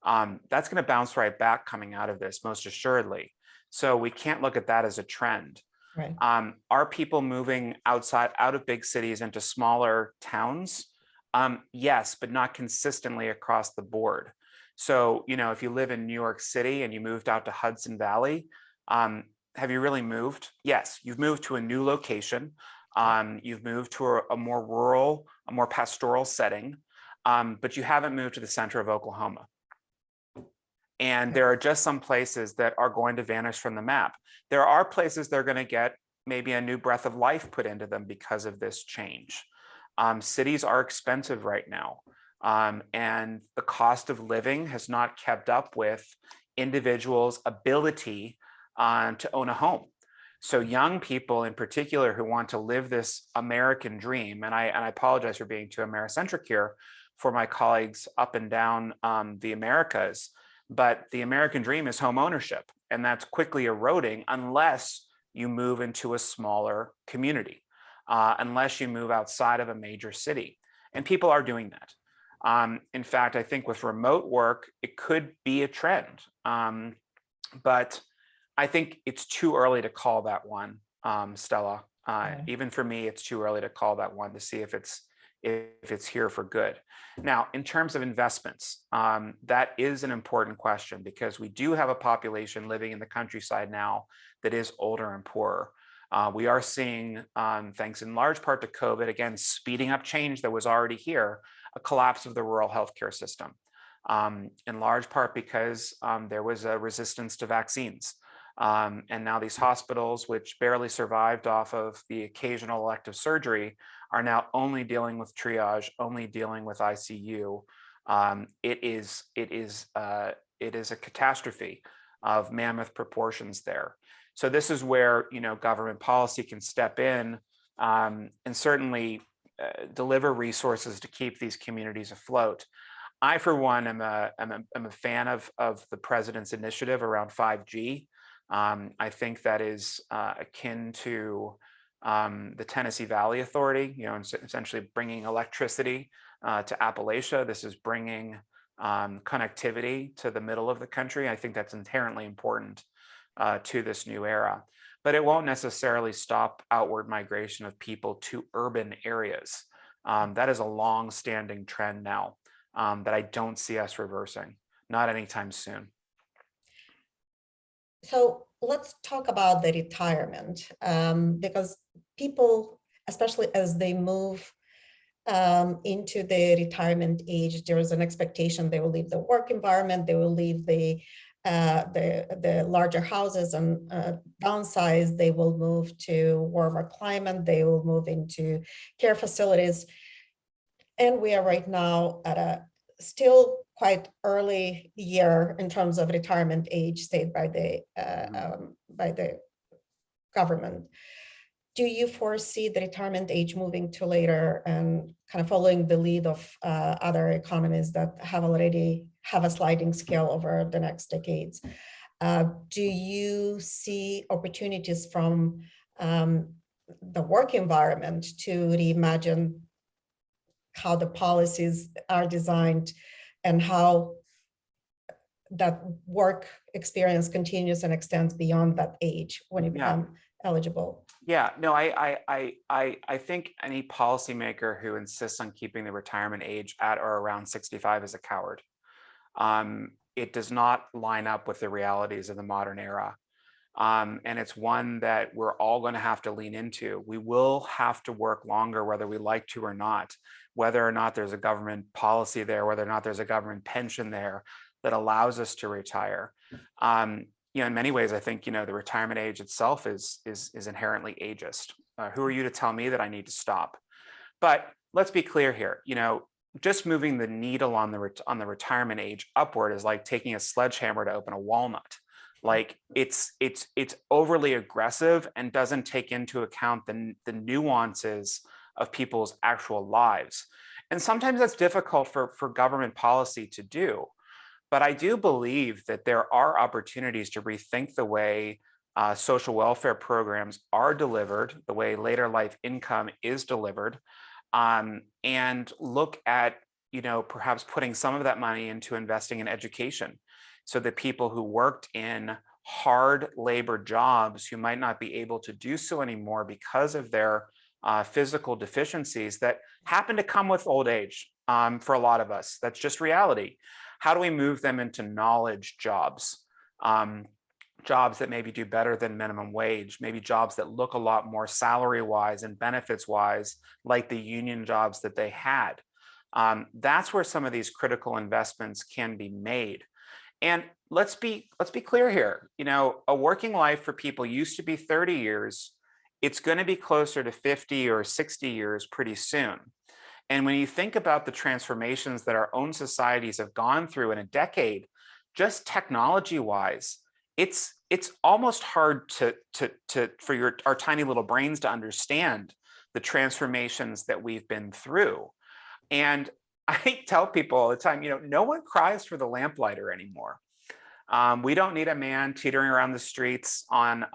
That's going to bounce right back coming out of this, most assuredly. So we can't look at that as a trend. Right. Are people moving out of big cities into smaller towns? Yes, but not consistently across the board. So, if you live in New York City and you moved out to Hudson Valley, have you really moved? Yes, you've moved to a new location. You've moved to a more rural, a more pastoral setting, but you haven't moved to the center of Oklahoma. And there are just some places that are going to vanish from the map. There are places that are going to get maybe a new breath of life put into them because of this change. Cities are expensive right now. And the cost of living has not kept up with individuals' ability to own a home. So young people in particular who want to live this American dream, and I apologize for being too Americentric here for my colleagues up and down the Americas, but the American dream is home ownership, and that's quickly eroding unless you move into a smaller community, unless you move outside of a major city. And people are doing that. In fact, I think with remote work, it could be a trend, but I think it's too early to call that one, Stella. Even for me, it's too early to call that one to see if if it's here for good. Now, in terms of investments, that is an important question because we do have a population living in the countryside now that is older and poorer. We are seeing, thanks in large part to COVID, again, speeding up change that was already here, a collapse of the rural healthcare system, in large part because there was a resistance to vaccines. And now these hospitals, which barely survived off of the occasional elective surgery, are now only dealing with triage, only dealing with ICU. It is a catastrophe of mammoth proportions there. So this is where government policy can step in and certainly deliver resources to keep these communities afloat. I, for one, am a fan of the president's initiative around 5G. I think that is akin to the Tennessee Valley Authority, essentially bringing electricity to Appalachia. This is bringing connectivity to the middle of the country. I think that's inherently important to this new era, but it won't necessarily stop outward migration of people to urban areas. That is a long-standing trend now that I don't see us reversing, not anytime soon. So let's talk about the retirement, because people, especially as they move into the retirement age, there is an expectation they will leave the work environment, they will leave the larger houses and downsize, they will move to warmer climate, they will move into care facilities. And we are right now at a still quite early year in terms of retirement age stated by the government. Do you foresee the retirement age moving to later and kind of following the lead of other economies that already have a sliding scale over the next decades? Do you see opportunities from the work environment to reimagine how the policies are designed and how that work experience continues and extends beyond that age when you become eligible? Yeah, no, I think any policymaker who insists on keeping the retirement age at or around 65 is a coward. It does not line up with the realities of the modern era. And it's one that we're all going to have to lean into. We will have to work longer, whether we like to or not, whether or not there's a government policy there, whether or not there's a government pension there that allows us to retire. In many ways, I think, the retirement age itself is inherently ageist. Who are you to tell me that I need to stop? But let's be clear here. Just moving the needle on the retirement age upward is like taking a sledgehammer to open a walnut. Like it's overly aggressive and doesn't take into account the nuances of people's actual lives. And sometimes that's difficult for government policy to do. But I do believe that there are opportunities to rethink the way social welfare programs are delivered, the way later life income is delivered, and look at, perhaps putting some of that money into investing in education, so that people who worked in hard labor jobs who might not be able to do so anymore because of their physical deficiencies that happen to come with old age, for a lot of us, that's just reality. How do we move them into knowledge jobs? Jobs that maybe do better than minimum wage, maybe jobs that look a lot more salary-wise and benefits-wise like the union jobs that they had. That's where some of these critical investments can be made. And let's be clear here. A working life for people used to be 30 years. It's going to be closer to 50 or 60 years pretty soon. And when you think about the transformations that our own societies have gone through in a decade, just technology-wise, it's almost hard for our tiny little brains to understand the transformations that we've been through. And I tell people all the time, no one cries for the lamplighter anymore. We don't need a man teetering around the streets on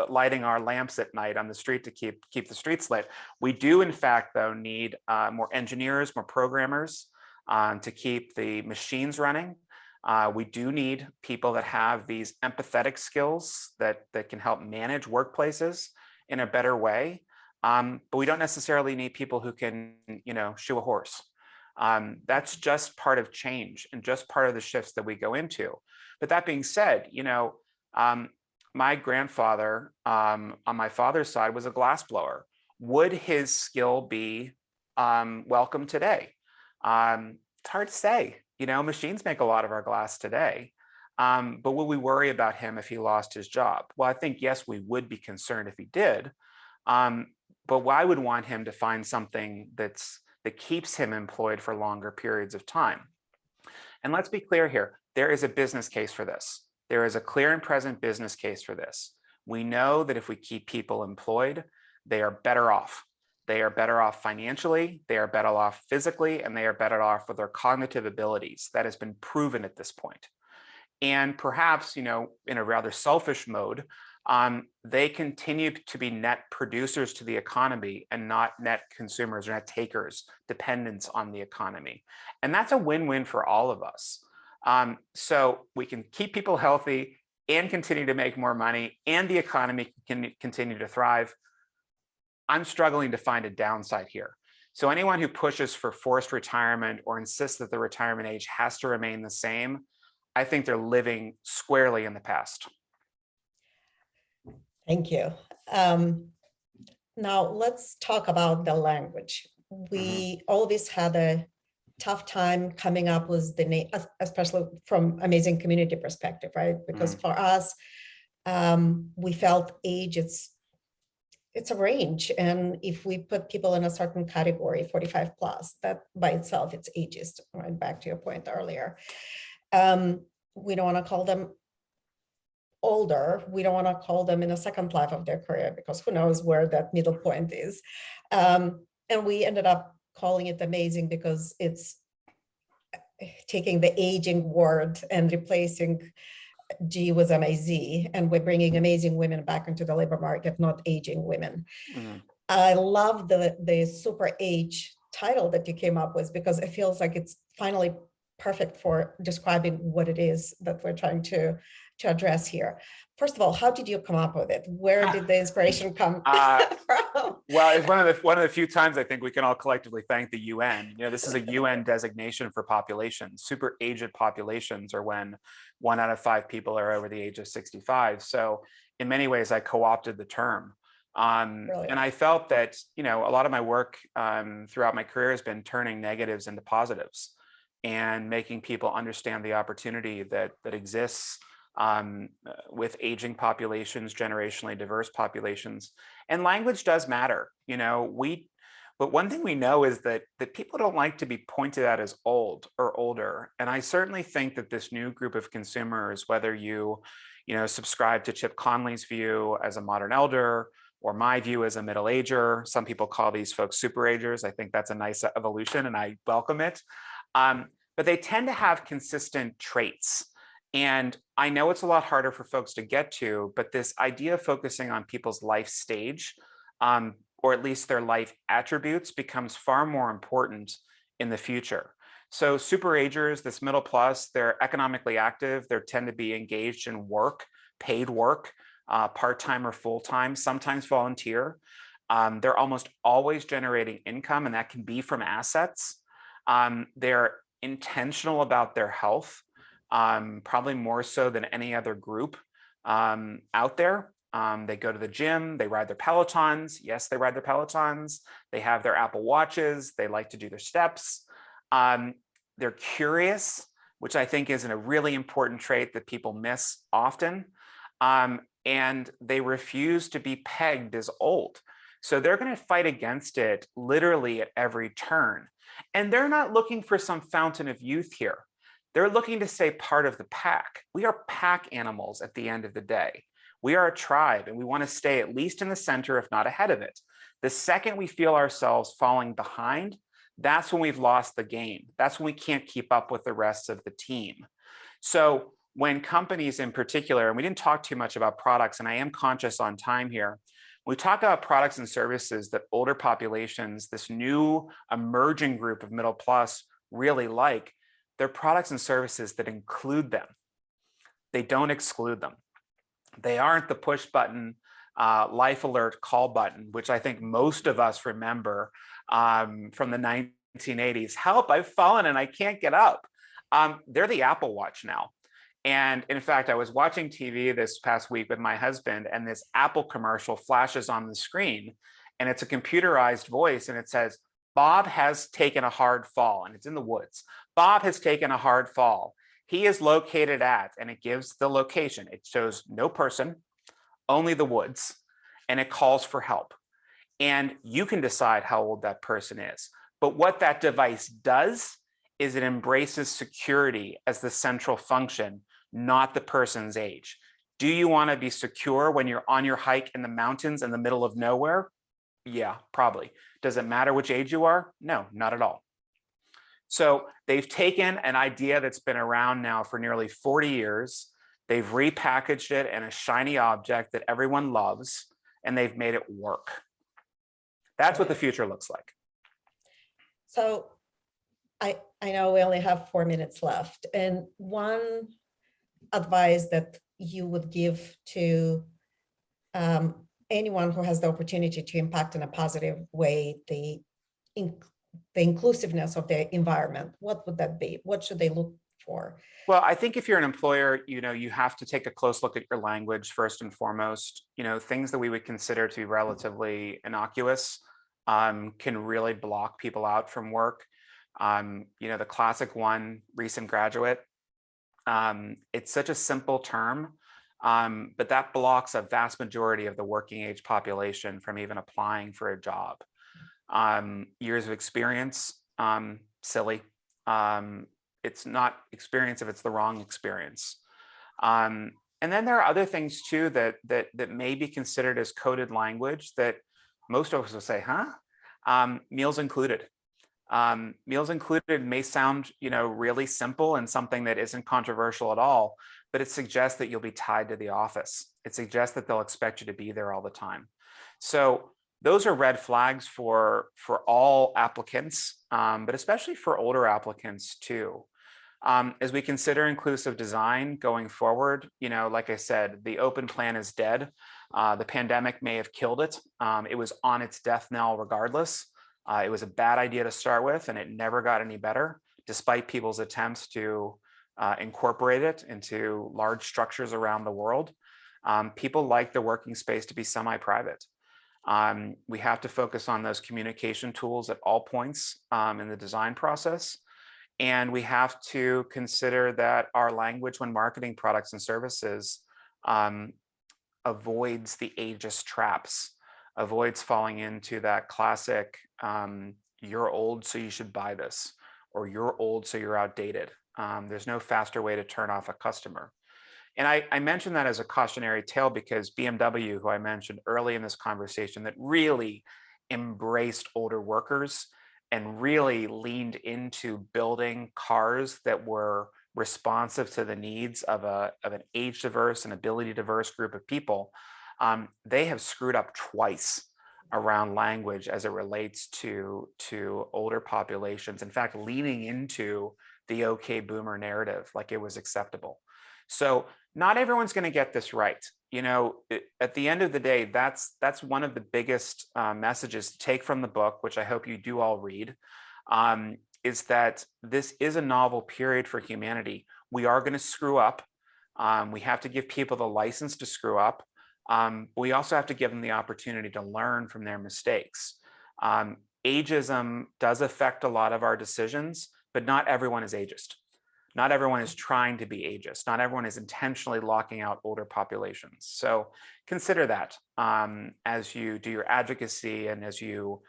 lighting our lamps at night on the street to keep the streets lit. We do, in fact, though, need more engineers, more programmers to keep the machines running. We do need people that have these empathetic skills that can help manage workplaces in a better way. But we don't necessarily need people who can, shoe a horse. That's just part of change and just part of the shifts that we go into. But that being said, my grandfather on my father's side was a glassblower. Would his skill be welcome today? It's hard to say. Machines make a lot of our glass today. But would we worry about him if he lost his job? Well, I think, yes, we would be concerned if he did. But I would want him to find something that keeps him employed for longer periods of time. And let's be clear here, there is a business case for this. There is a clear and present business case for this. We know that if we keep people employed, they are better off. They are better off financially, they are better off physically, and they are better off with their cognitive abilities. That has been proven at this point. And perhaps, in a rather selfish mode, they continue to be net producers to the economy and not net consumers or net takers, dependents on the economy. And that's a win-win for all of us. So we can keep people healthy and continue to make more money, and the economy can continue to thrive. I'm struggling to find a downside here. So anyone who pushes for forced retirement or insists that the retirement age has to remain the same, I think they're living squarely in the past. Thank you. Now let's talk about the language. We always had a tough time coming up with the name, especially from amazing community perspective, right? Because for us, we felt age, it's a range. And if we put people in a certain category, 45 plus, that by itself, it's ageist, right? Back to your point earlier. We don't want to call them older. We don't want to call them in a second life of their career, because who knows where that middle point is. And we ended up calling it amazing because it's taking the aging word and replacing G with MAZ, and we're bringing amazing women back into the labor market, not aging women. I love the super age title that you came up with, because it feels like it's finally perfect for describing what it is that we're trying to address here. First of all, how did you come up with it? Where did the inspiration come from? Well, it's one of the few times I think we can all collectively thank the UN. This is a UN designation for populations. Super aged populations are when 1 out of 5 people are over the age of 65. So in many ways, I co-opted the term. And I felt that, a lot of my work throughout my career has been turning negatives into positives and making people understand the opportunity that exists with aging populations, generationally diverse populations. And language does matter. But one thing we know is that people don't like to be pointed at as old or older. And I certainly think that this new group of consumers, whether you subscribe to Chip Conley's view as a modern elder, or my view as a middle ager, some people call these folks super agers. I think that's a nice evolution and I welcome it. But they tend to have consistent traits. And I know it's a lot harder for folks to get to, but this idea of focusing on people's life stage, or at least their life attributes, becomes far more important in the future. So super agers, this middle plus, they're economically active. They tend to be engaged in work, paid work, part-time or full-time, sometimes volunteer. They're almost always generating income, and that can be from assets. They're intentional about their health, probably more so than any other group out there. They go to the gym, they ride their Pelotons. Yes, they ride their Pelotons. They have their Apple Watches. They like to do their steps. They're curious, which I think is a really important trait that people miss often. And they refuse to be pegged as old. So they're going to fight against it literally at every turn. And they're not looking for some fountain of youth here. They're looking to stay part of the pack. We are pack animals at the end of the day. We are a tribe, and we want to stay at least in the center, if not ahead of it. The second we feel ourselves falling behind, that's when we've lost the game. That's when we can't keep up with the rest of the team. So when companies in particular, and we didn't talk too much about products, and I am conscious on time here, we talk about products and services that older populations, this new emerging group of middle plus, really like. They're products and services that include them. They don't exclude them. They aren't the push button life alert call button, which I think most of us remember from the 1980s. Help, I've fallen and I can't get up. They're the Apple Watch now. And in fact, I was watching TV this past week with my husband, and this Apple commercial flashes on the screen, and it's a computerized voice, and it says, Bob has taken a hard fall, and it's in the woods. Bob has taken a hard fall. He is located at, and it gives the location. It shows no person, only the woods, and it calls for help. And you can decide how old that person is. But what that device does is it embraces security as the central function, not the person's age. Do you want to be secure when you're on your hike in the mountains in the middle of nowhere? Yeah, probably. Does it matter which age you are? No, not at all. So they've taken an idea that's been around now for nearly 40 years. They've repackaged it in a shiny object that everyone loves, and they've made it work. That's what the future looks like. So I know we only have 4 minutes left, and one advice that you would give to anyone who has the opportunity to impact in a positive way the inclusiveness of their environment, what would that be? What should they look for? Well, I think if you're an employer, you have to take a close look at your language first and foremost. Things that we would consider to be relatively innocuous can really block people out from work. The classic one, recent graduate. It's such a simple term, but that blocks a vast majority of the working age population from even applying for a job. Years of experience, silly. It's not experience if it's the wrong experience. And then there are other things too that may be considered as coded language that most of us will say, huh? Meals included. Meals included may sound, really simple and something that isn't controversial at all, but it suggests that you'll be tied to the office. It suggests that they'll expect you to be there all the time. So those are red flags for all applicants, but especially for older applicants too. As we consider inclusive design going forward, like I said, the open plan is dead. The pandemic may have killed it. It was on its death knell regardless. It was a bad idea to start with, and it never got any better, despite people's attempts to incorporate it into large structures around the world. People like the working space to be semi-private. We have to focus on those communication tools at all points in the design process. And we have to consider that our language when marketing products and services avoids the ageist traps, avoids falling into that classic, you're old, so you should buy this, or you're old, so you're outdated. There's no faster way to turn off a customer. And I mentioned that as a cautionary tale because BMW, who I mentioned early in this conversation, that really embraced older workers and really leaned into building cars that were responsive to the needs of an age diverse and ability diverse group of people, they have screwed up twice around language as it relates to older populations. In fact, leaning into the okay boomer narrative like it was acceptable. So not everyone's going to get this right. At the end of the day, that's one of the biggest messages to take from the book, which I hope you do all read, is that this is a novel period for humanity. We are going to screw up. We have to give people the license to screw up. But we also have to give them the opportunity to learn from their mistakes. Ageism does affect a lot of our decisions, but not everyone is ageist. Not everyone is trying to be ageist. Not everyone is intentionally locking out older populations. So consider that as you do your advocacy and as you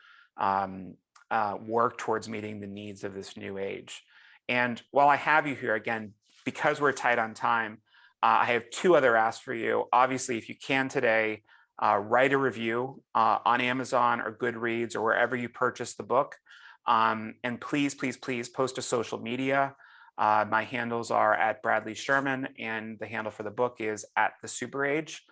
work towards meeting the needs of this new age. And while I have you here, again, because we're tight on time, I have two other asks for you. Obviously, if you can today, write a review on Amazon or Goodreads or wherever you purchase the book. And please, please, please post to social media. My handles are at Bradley Sherman, and the handle for the book is at the Super Age.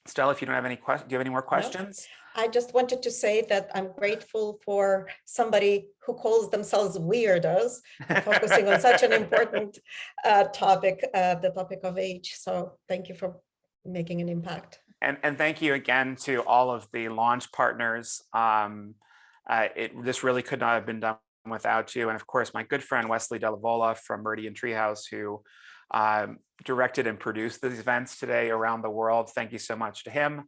Stella, if you don't have any questions, do you have any more questions? No, I just wanted to say that I'm grateful for somebody who calls themselves weirdos, focusing on such an important topic, the topic of age. So thank you for making an impact. And thank you again to all of the launch partners. This really could not have been done without you. And of course, my good friend Wesley Delavola from Meridian Treehouse, who directed and produced these events today around the world. Thank you so much to him.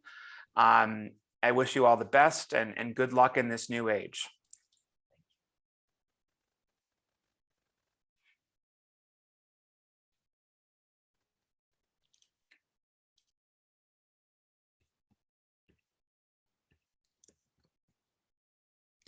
I wish you all the best and good luck in this new age.